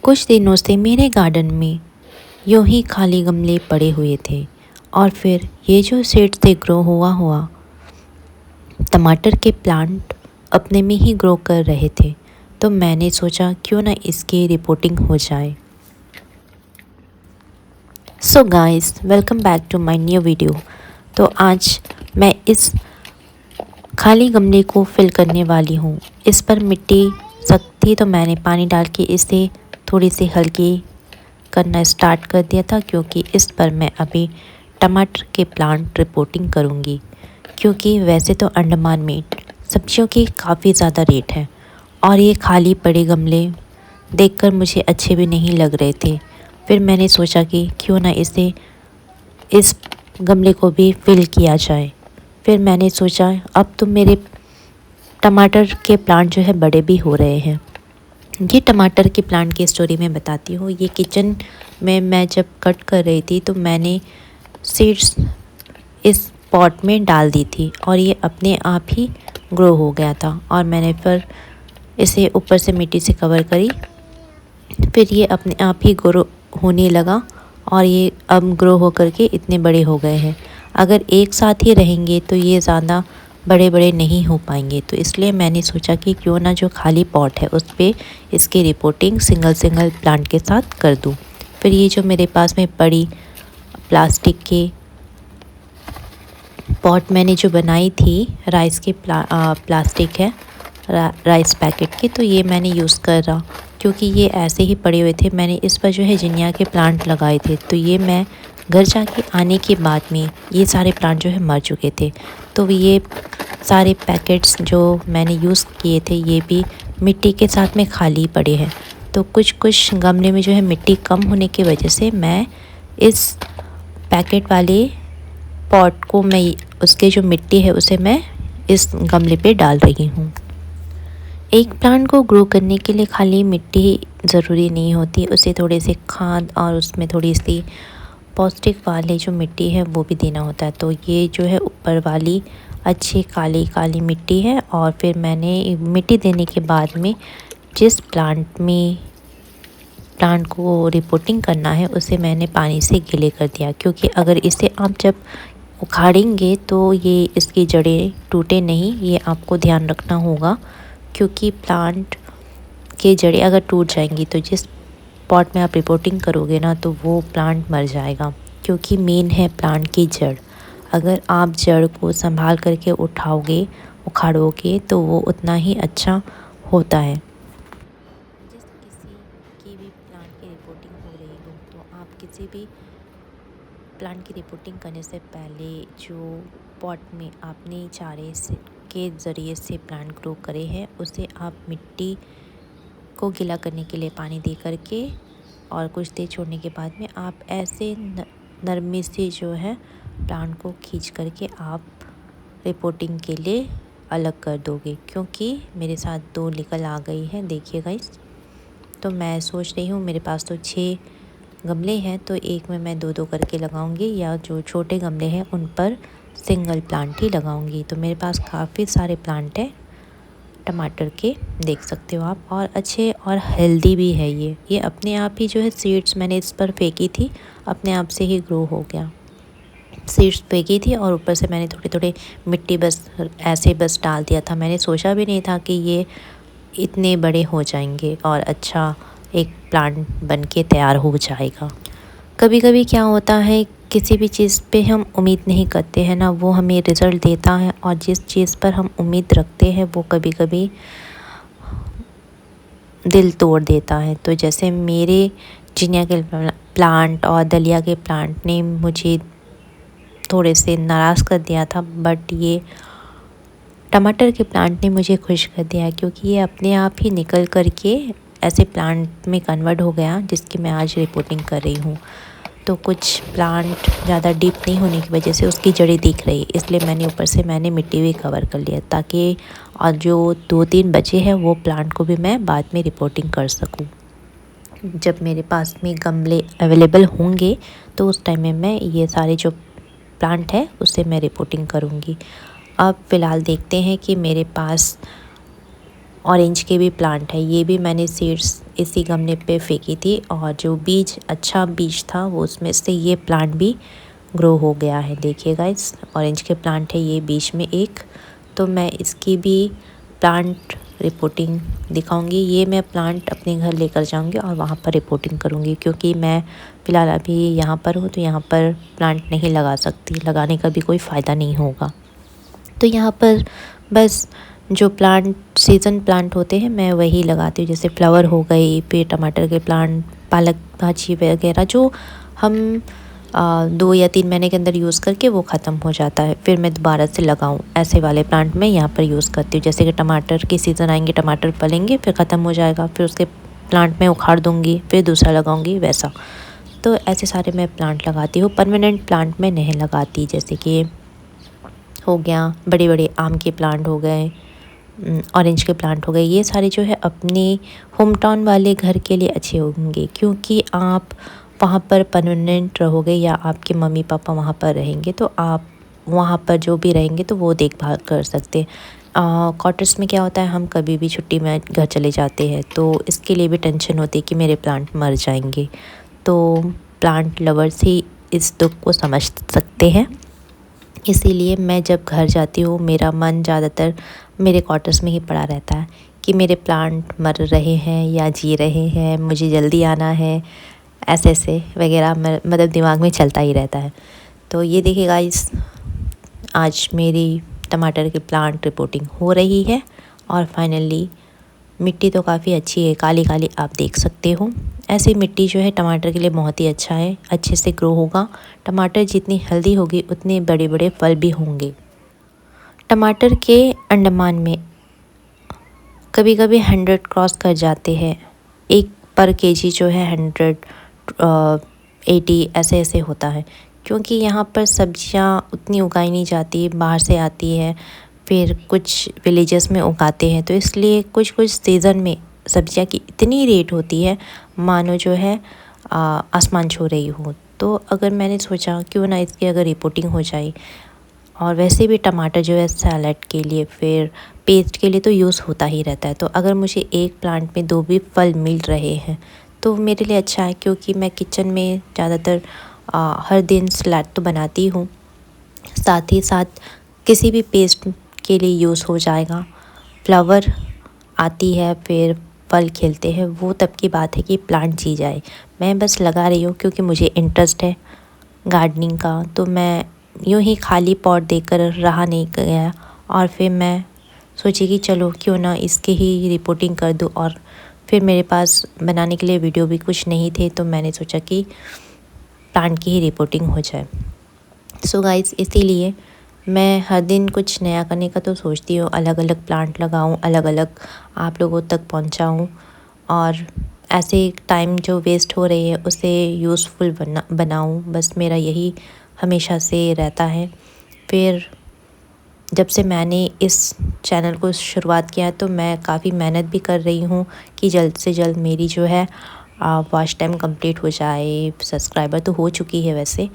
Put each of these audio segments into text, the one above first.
कुछ दिनों से मेरे गार्डन में यूं ही खाली गमले पड़े हुए थे और फिर ये जो सीड से ग्रो हुआ टमाटर के प्लांट अपने में ही ग्रो कर रहे थे। तो मैंने सोचा क्यों ना इसकी रिपोर्टिंग हो जाए। So guys, welcome back to my new video. तो आज मैं इस खाली गमले को फिल करने वाली हूँ। इस पर मिट्टी सख्त थी तो मैंने पानी डाल के इसे थोड़ी सी हल्की करना स्टार्ट कर दिया था, क्योंकि इस पर मैं अभी टमाटर के प्लांट रिपोर्टिंग करूँगी। क्योंकि वैसे तो अंडमान में सब्जियों की काफ़ी ज़्यादा रेट है और ये खाली पड़े गमले देखकर मुझे अच्छे भी नहीं लग रहे थे। फिर मैंने सोचा कि क्यों ना इस गमले को भी फिल किया जाए। फिर मैंने सोचा अब तो मेरे टमाटर के प्लांट जो है बड़े भी हो रहे हैं। ये टमाटर के प्लांट की स्टोरी मैं बताती हूँ। ये किचन में मैं जब कट कर रही थी तो मैंने सीड्स इस पॉट में डाल दी थी और ये अपने आप ही ग्रो हो गया था और मैंने फिर इसे ऊपर से मिट्टी से कवर करी। फिर ये अपने आप ही ग्रो होने लगा और ये अब ग्रो होकर के इतने बड़े हो गए हैं। अगर एक साथ ही रहेंगे तो ये ज़्यादा बड़े बड़े नहीं हो पाएंगे, तो इसलिए मैंने सोचा कि क्यों ना जो खाली पॉट है उस पर इसकी रिपोर्टिंग सिंगल प्लांट के साथ कर दूं। फिर ये जो मेरे पास में पड़ी प्लास्टिक के पॉट मैंने जो बनाई थी राइस के प्लास्टिक है राइस पैकेट की, तो ये मैंने यूज़ कर रहा क्योंकि ये ऐसे ही पड़े हुए थे। मैंने इस पर जो है जिनिया के प्लांट लगाए थे, तो ये मैं घर जाके आने के बाद में ये सारे प्लांट जो है मर चुके थे। तो ये सारे पैकेट्स जो मैंने यूज़ किए थे ये भी मिट्टी के साथ में खाली पड़े हैं। तो कुछ गमले में जो है मिट्टी कम होने की वजह से मैं इस पैकेट वाले पॉट को उसके जो मिट्टी है उसे मैं इस गमले पे डाल रही हूँ। एक प्लांट को ग्रो करने के लिए खाली मिट्टी ज़रूरी नहीं होती, उसे थोड़े से खाद और उसमें थोड़ी सी पौष्टिक वाली जो मिट्टी है वो भी देना होता है। तो ये जो है ऊपर वाली अच्छी काली मिट्टी है और फिर मैंने मिट्टी देने के बाद में जिस प्लांट को रिपोर्टिंग करना है उसे मैंने पानी से गीले कर दिया, क्योंकि अगर इसे आप जब उखाड़ेंगे तो ये इसकी जड़ें टूटे नहीं, ये आपको ध्यान रखना होगा। क्योंकि प्लांट के जड़ें अगर टूट जाएंगी तो जिस पॉट में आप रिपोर्टिंग करोगे ना तो वो प्लांट मर जाएगा, क्योंकि मेन है प्लांट की जड़। अगर आप जड़ को संभाल करके उखाड़ोगे तो वो उतना ही अच्छा होता है। जिस किसी की भी प्लांट की रिपोर्टिंग हो रही हो तो आप किसी भी प्लांट की रिपोर्टिंग करने से पहले जो पॉट में आपने चारे के ज़रिए से प्लांट ग्रो करे हैं उसे आप मिट्टी को गीला करने के लिए पानी दे करके और कुछ देर छोड़ने के बाद में आप ऐसे नरमी से जो है प्लांट को खींच करके आप रिपोर्टिंग के लिए अलग कर दोगे। क्योंकि मेरे साथ 2 निकल आ गई है, देखिए गाइस। तो मैं सोच रही हूँ मेरे पास तो 6 गमले हैं तो एक में मैं 2 करके लगाऊंगी, या जो छोटे गमले हैं उन पर सिंगल प्लांट ही लगाऊंगी। तो मेरे पास काफ़ी सारे प्लांट हैं टमाटर के, देख सकते हो आप, और अच्छे और हेल्दी भी है। ये अपने आप ही जो है सीड्स मैंने इस पर फेंकी थी, अपने आप से ही ग्रो हो गया। सीड्स फेंकी थी और ऊपर से मैंने थोड़ी मिट्टी बस डाल दिया था। मैंने सोचा भी नहीं था कि ये इतने बड़े हो जाएंगे और अच्छा एक प्लांट बन के तैयार हो जाएगा। कभी कभी क्या होता है, किसी भी चीज़ पे हम उम्मीद नहीं करते हैं ना, वो हमें रिज़ल्ट देता है, और जिस चीज़ पर हम उम्मीद रखते हैं वो कभी कभी दिल तोड़ देता है। तो जैसे मेरे जिनिया के प्लांट और दलिया के प्लांट ने मुझे थोड़े से नाराज़ कर दिया था, बट ये टमाटर के प्लांट ने मुझे खुश कर दिया, क्योंकि ये अपने आप ही निकल करके ऐसे प्लांट में कन्वर्ट हो गया जिसकी मैं आज रिपोर्टिंग कर रही हूँ। तो कुछ प्लांट ज़्यादा डीप नहीं होने की वजह से उसकी जड़ें दिख रही, इसलिए मैंने ऊपर से मिट्टी भी कवर कर लिया, ताकि और जो 2-3 बचे हैं वो प्लांट को भी मैं बाद में रिपोर्टिंग कर सकूं। जब मेरे पास में गमले अवेलेबल होंगे तो उस टाइम में मैं ये सारे जो प्लांट है उससे मैं रिपोर्टिंग करूँगी। अब फ़िलहाल देखते हैं कि मेरे पास ऑरेंज के भी प्लांट है, ये भी मैंने सीड्स इसी गमले पे फेंकी थी और जो बीज अच्छा बीज था वो उसमें से ये प्लांट भी ग्रो हो गया है। देखिए गाइस, ऑरेंज के प्लांट है ये बीच में एक। तो मैं इसकी भी प्लांट रिपोर्टिंग दिखाऊंगी। ये मैं प्लांट अपने घर लेकर जाऊंगी और वहाँ पर रिपोर्टिंग करूँगी, क्योंकि मैं फ़िलहाल अभी यहाँ पर हूँ तो यहाँ पर प्लांट नहीं लगा सकती, लगाने का भी कोई फ़ायदा नहीं होगा। तो यहाँ पर बस जो प्लांट सीज़न प्लांट होते हैं मैं वही लगाती हूँ, जैसे फ्लावर हो गई, फिर टमाटर के प्लांट, पालक भाजी वगैरह जो हम 2 या 3 महीने के अंदर यूज़ करके वो ख़त्म हो जाता है, फिर मैं दोबारा से लगाऊं, ऐसे वाले प्लांट मैं यहाँ पर यूज़ करती हूँ। जैसे कि टमाटर की सीज़न आएंगे, टमाटर फलेंगे, फिर ख़त्म हो जाएगा, फिर उसके प्लांट में उखाड़ दूँगी, फिर दूसरा लगाऊँगी, वैसा। तो ऐसे सारे मैं प्लांट लगाती हूँ। परमानेंट प्लांट मैं नहीं लगाती, जैसे कि हो गया बड़े बड़े आम के प्लांट हो गए, ऑरेंज के प्लांट हो गए, ये सारे जो है अपने होम टाउन वाले घर के लिए अच्छे होंगे, क्योंकि आप वहाँ पर परमानेंट रहोगे या आपके मम्मी पापा वहाँ पर रहेंगे तो आप वहाँ पर जो भी रहेंगे तो वो देखभाल कर सकते हैं। क्वार्टर्स में क्या होता है, हम कभी भी छुट्टी में घर चले जाते हैं तो इसके लिए भी टेंशन होती है कि मेरे प्लांट मर जाएंगे। तो प्लांट लवर्स ही इस दुख को समझ सकते हैं। इसीलिए मैं जब घर जाती हूँ मेरा मन ज़्यादातर मेरे क्वार्टर्स में ही पड़ा रहता है कि मेरे प्लांट मर रहे हैं या जी रहे हैं, मुझे जल्दी आना है, ऐसे ऐसे वगैरह मतलब दिमाग में चलता ही रहता है। तो ये देखिए गाइस, आज मेरी टमाटर की प्लांट रिपोर्टिंग हो रही है और फाइनली मिट्टी तो काफ़ी अच्छी है, काली काली आप देख सकते हो। ऐसी मिट्टी जो है टमाटर के लिए बहुत ही अच्छा है, अच्छे से ग्रो होगा। टमाटर जितनी हेल्दी होगी उतने बड़े बड़े फल भी होंगे। टमाटर के अंडमान में कभी कभी 100 क्रॉस कर जाते हैं, एक पर केजी जो है 180 ऐसे ऐसे होता है, क्योंकि यहाँ पर सब्जियाँ उतनी उगाई नहीं जाती, बाहर से आती है, फिर कुछ विलेजेस में उगाते हैं, तो इसलिए कुछ कुछ सीज़न में सब्जियाँ की इतनी रेट होती है मानो जो है आसमान छू रही हो। तो अगर मैंने सोचा क्यों ना इसकी अगर रिपोर्टिंग हो जाए, और वैसे भी टमाटर जो है सैलड के लिए फिर पेस्ट के लिए तो यूज़ होता ही रहता है, तो अगर मुझे एक प्लांट में 2 भी फल मिल रहे हैं तो मेरे लिए अच्छा है, क्योंकि मैं किचन में ज़्यादातर हर दिन सलाद तो बनाती हूँ, साथ ही साथ किसी भी पेस्ट के लिए यूज़ हो जाएगा। फ्लावर आती है फिर फल खिलते हैं, वो तब की बात है कि प्लांट जी जाए। मैं बस लगा रही हूँ क्योंकि मुझे इंटरेस्ट है गार्डनिंग का, तो मैं यूँ ही खाली पॉट देकर रहा नहीं गया और फिर मैं सोची कि चलो क्यों ना इसकी ही रिपोर्टिंग कर दूँ। और फिर मेरे पास बनाने के लिए वीडियो भी कुछ नहीं थे, तो मैंने सोचा कि प्लांट की ही रिपोर्टिंग हो जाए। सो गाइस, इसीलिए मैं हर दिन कुछ नया करने का तो सोचती हूँ, अलग अलग प्लांट लगाऊँ, अलग अलग आप लोगों तक पहुँचाऊँ, और ऐसे टाइम जो वेस्ट हो रही है उसे यूज़फुल बनाऊँ, बस मेरा यही हमेशा से रहता है। फिर जब से मैंने इस चैनल को शुरुआत किया तो मैं काफ़ी मेहनत भी कर रही हूँ कि जल्द से जल्द मेरी जो है वॉच टाइम कंप्लीट हो जाए। सब्सक्राइबर तो हो चुकी है वैसे,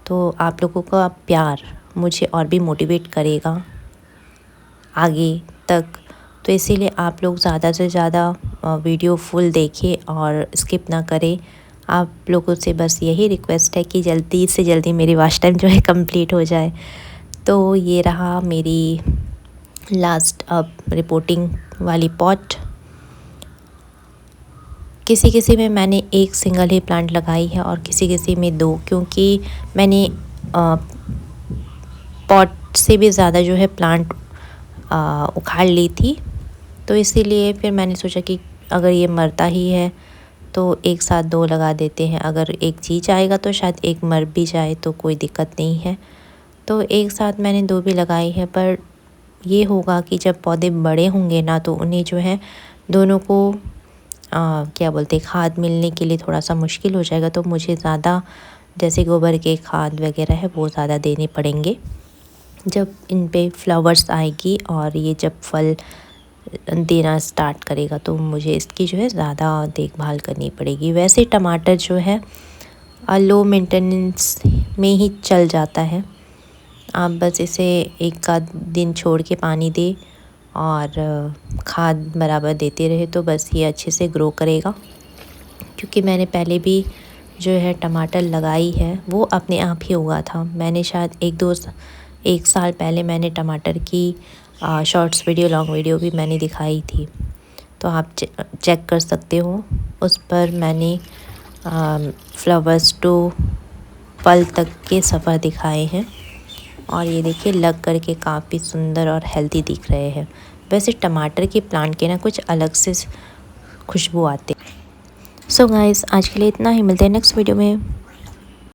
तो आप लोगों का प्यार मुझे और भी मोटिवेट करेगा आगे तक। तो इसीलिए आप लोग ज़्यादा से ज़्यादा वीडियो फुल देखें और स्किप ना करें। आप लोगों से बस यही रिक्वेस्ट है कि जल्दी से जल्दी मेरी वॉच टाइम जो है कंप्लीट हो जाए। तो ये रहा मेरी लास्ट अब रिपोर्टिंग वाली पॉट। किसी किसी में मैंने एक सिंगल ही प्लांट लगाई है और किसी किसी में 2, क्योंकि मैंने पॉट से भी ज़्यादा जो है प्लांट उखाड़ ली थी, तो इसीलिए फिर मैंने सोचा कि अगर ये मरता ही है तो एक साथ 2 लगा देते हैं, अगर एक जी जाएगा तो शायद एक मर भी जाए तो कोई दिक्कत नहीं है। तो एक साथ मैंने 2 भी लगाई है, पर ये होगा कि जब पौधे बड़े होंगे ना तो उन्हें जो है दोनों को क्या बोलते हैं, खाद मिलने के लिए थोड़ा सा मुश्किल हो जाएगा, तो मुझे ज़्यादा जैसे गोबर के खाद वगैरह है वो ज़्यादा देने पड़ेंगे जब इन पे फ्लावर्स आएगी और ये जब फल देना स्टार्ट करेगा, तो मुझे इसकी जो है ज़्यादा देखभाल करनी पड़ेगी। वैसे टमाटर जो है लो मेंटेनेंस में ही चल जाता है, आप बस इसे एक आध दिन छोड़ के पानी दें और खाद बराबर देते रहे तो बस ये अच्छे से ग्रो करेगा। क्योंकि मैंने पहले भी जो है टमाटर लगाई है वो अपने आप ही उगा था। मैंने शायद एक साल पहले मैंने टमाटर की शॉर्ट्स वीडियो लॉन्ग वीडियो भी मैंने दिखाई थी, तो आप चेक कर सकते हो। उस पर मैंने फ्लावर्स टू फल तक के सफ़र दिखाए हैं और ये देखिए लग करके काफ़ी सुंदर और हेल्दी दिख रहे हैं। वैसे टमाटर के प्लांट के ना कुछ अलग से खुशबू आते। सो गाइस आज के लिए इतना ही, मिलते हैं नेक्स्ट वीडियो में।